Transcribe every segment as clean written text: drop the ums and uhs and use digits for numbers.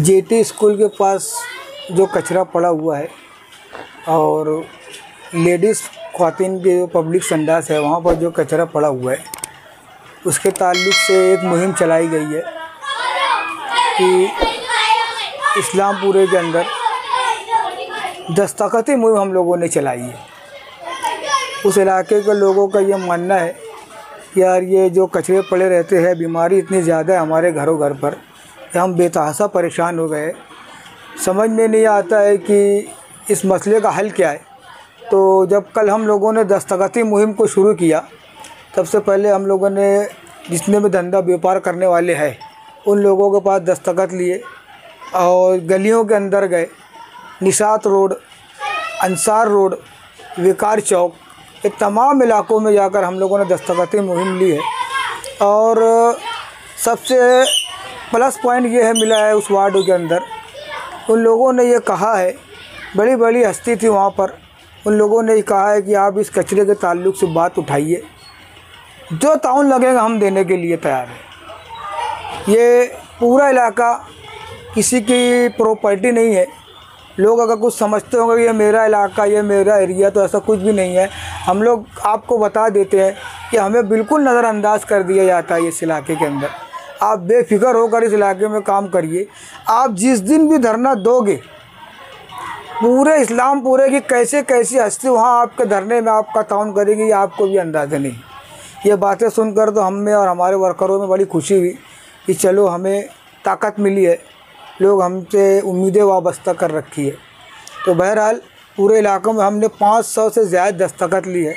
Jetty school के पास जो कचरा पड़ा हुआ है और लेडीज़ ख्वातीन के जो पब्लिक संडास है वहाँ पर जो कचरा पड़ा हुआ है उसके ताल्लुक़ से एक मुहिम चलाई गई है कि इस्लामपुरे के अंदर दस्तखती मुहिम हम लोगों ने चलाई है। उस इलाके के लोगों का ये मानना है कि यार ये जो कचरे पड़े रहते हैं, बीमारी इतनी ज़्यादा है हमारे घरों घर पर कि हम बेतहासा परेशान हो गए। समझ में नहीं आता है कि इस मसले का हल क्या है। तो जब कल हम लोगों ने दस्तखती मुहिम को शुरू किया, सबसे पहले हम लोगों ने जितने भी धंधा व्यापार करने वाले हैं उन लोगों के पास दस्तखत लिए और गलियों के अंदर गए। निशात रोड, अंसार रोड, विकार चौक, ये तमाम इलाकों में जाकर हम लोगों ने दस्तखती मुहिम ली है। और सबसे प्लस पॉइंट ये है मिला है उस वार्ड के अंदर, उन लोगों ने ये कहा है, बड़ी बड़ी हस्ती थी वहाँ पर, उन लोगों ने कहा है कि आप इस कचरे के ताल्लुक़ से बात उठाइए, जो ताउन लगेगा हम देने के लिए तैयार हैं। ये पूरा इलाका किसी की प्रॉपर्टी नहीं है। लोग अगर कुछ समझते होंगे कि ये मेरा इलाका, ये मेरा एरिया, तो ऐसा कुछ भी नहीं है। हम लोग आपको बता देते हैं कि हमें बिल्कुल नज़रअंदाज कर दिया जाता है इस इलाके के अंदर। आप बेफिक्र होकर इस इलाके में काम करिए। आप जिस दिन भी धरना दोगे, पूरे इस्लामपुरे की कैसे कैसी हस्ती वहाँ आपके धरने में आपका ताउन करेगी, ये आपको भी अंदाज़ा नहीं। ये बातें सुनकर तो हम में और हमारे वर्करों में बड़ी खुशी हुई कि चलो हमें ताकत मिली है, लोग हमसे उम्मीदें वाबस्ता कर रखी है। तो बहरहाल पूरे इलाकों में हमने 500 से ज़्यादा दस्तखत ली है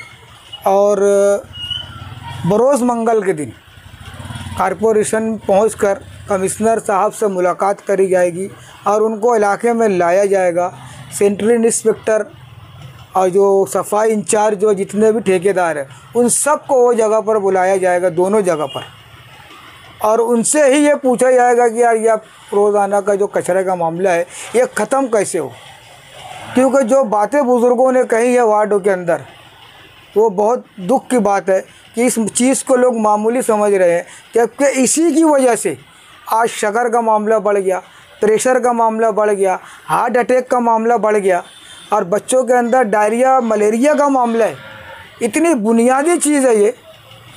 और बरोज़ मंगल के दिन कॉरपोरेशन पहुंचकर कमिश्नर साहब से मुलाकात करी जाएगी और उनको इलाके में लाया जाएगा। सेंट्रल इंस्पेक्टर और जो सफाई इंचार्ज, जो जितने भी ठेकेदार हैं, उन सब को वो जगह पर बुलाया जाएगा, दोनों जगह पर, और उनसे ही ये पूछा जाएगा कि यार ये रोज़ाना का जो कचरे का मामला है ये ख़त्म कैसे हो। क्योंकि जो बातें बुज़ुर्गों ने कही है वार्डों के अंदर, वो बहुत दुख की बात है कि इस चीज़ को लोग मामूली समझ रहे हैं, जबकि इसी की वजह से आज शगर का मामला बढ़ गया, प्रेशर का मामला बढ़ गया, हार्ट अटैक का मामला बढ़ गया और बच्चों के अंदर डायरिया, मलेरिया का मामला है। इतनी बुनियादी चीज़ है ये।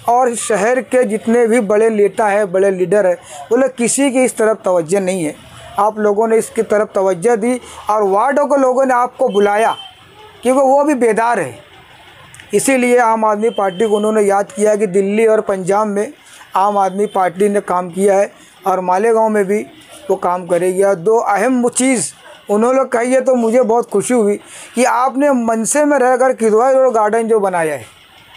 और शहर के जितने भी बड़े नेता हैं, बड़े लीडर हैं, वो लोग किसी की इस तरफ तवज्जो नहीं है। आप लोगों ने इसकी तरफ तवज्जो दी और वार्डों के लोगों ने आपको बुलाया क्योंकि वो भी बेदार है। इसीलिए आम आदमी पार्टी को उन्होंने याद किया कि दिल्ली और पंजाब में आम आदमी पार्टी ने काम किया है और मालेगांव में भी वो काम करेगी। और दो अहम चीज़ उन्होंने कही है तो मुझे बहुत खुशी हुई कि आपने मनसे में रहकर किदवाई रोड गार्डन जो बनाया है,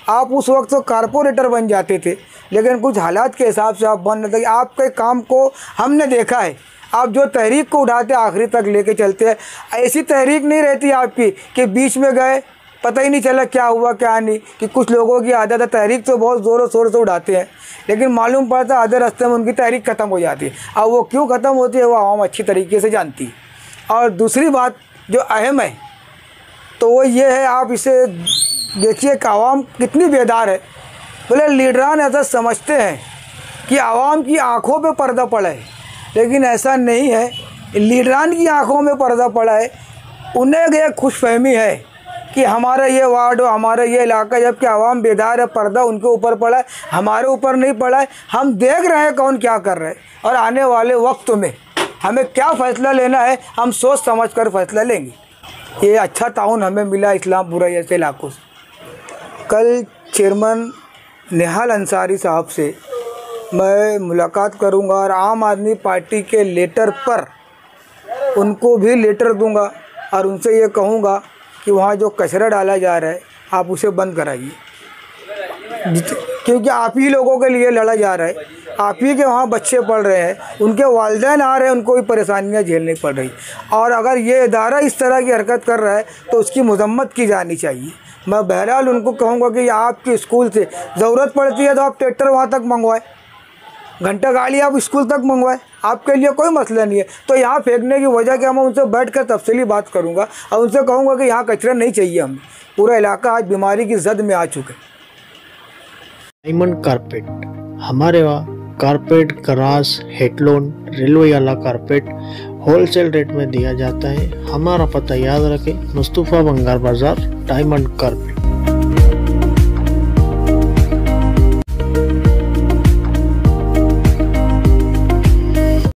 आप उस वक्त तो कारपोरेटर बन जाते थे, लेकिन कुछ हालात के हिसाब से आप बन रहे थे। आपके काम को हमने देखा है, आप जो तहरीक को उठाते आखिरी तक लेके चलते हैं। ऐसी तहरीक नहीं रहती आपकी कि बीच में गए पता ही नहीं चला क्या हुआ क्या नहीं। कि कुछ लोगों की आदत है, तहरीक तो बहुत ज़ोरों शोर से उड़ाते हैं, लेकिन मालूम पड़ता है आधे रास्ते में उनकी तहरीक ख़त्म हो जाती है। अब वो क्यों ख़त्म होती है वो आवाम अच्छी तरीके से जानती है। और दूसरी बात जो अहम है तो वो ये है, आप इसे देखिए कि आवाम कितनी बेदार है। बोले लीडरान ऐसा समझते हैं कि आवाम की आंखों पे पर्दा पड़ा है, लेकिन ऐसा नहीं है। लीडरान की आंखों में पर्दा पड़ा है। उन्हें ये खुशफहमी है कि हमारा ये वार्ड, हमारा ये इलाका, जबकि आवाम बेदार है, पर्दा उनके ऊपर पड़ा है, हमारे ऊपर नहीं पड़ा है। हम देख रहे हैं कौन क्या कर रहे हैं और आने वाले वक्त में हमें क्या फ़ैसला लेना है हम सोच समझ कर फैसला लेंगे। ये अच्छा ताउन हमें मिला इस्लामपुरा जैसे इलाकों से। कल चेयरमैन निहाल अंसारी साहब से मैं मुलाकात करूंगा और आम आदमी पार्टी के लेटर पर उनको भी लेटर दूंगा और उनसे ये कहूंगा कि वहाँ जो कचरा डाला जा रहा है आप उसे बंद कराइए, क्योंकि आप ही लोगों के लिए लड़ा जा रहा है। आप ही के वहाँ बच्चे पढ़ रहे हैं, उनके वालिदैन आ रहे हैं, उनको भी परेशानियाँ झेलनी पड़ रही। और अगर ये इदारा इस तरह की हरकत कर रहा है तो उसकी मजम्मत की जानी चाहिए। मैं बहरहाल उनको कहूँगा कि आपके स्कूल से ज़रूरत पड़ती है तो आप ट्रैक्टर वहाँ तक मंगवाएं, घंटा गाड़ी आप स्कूल तक मंगवाएं, आपके लिए कोई मसला नहीं है। तो यहाँ फेंकने की वजह क्या, मैं उनसे बैठ कर तफसीली बात करूँगा और उनसे कहूँगा कि यहाँ कचरा नहीं चाहिए हमें। पूरा इलाका आज बीमारी की जद में आ चुका है। डायमंड कारपेट, हमारे वहाँ कारपेट, गरास, हेडलोन, रेलवे वाला कारपेट होलसेल रेट में दिया जाता है। हमारा पता याद रखें, मुस्तफ़ा बंगार बाज़ार, डायमंड कारपेट।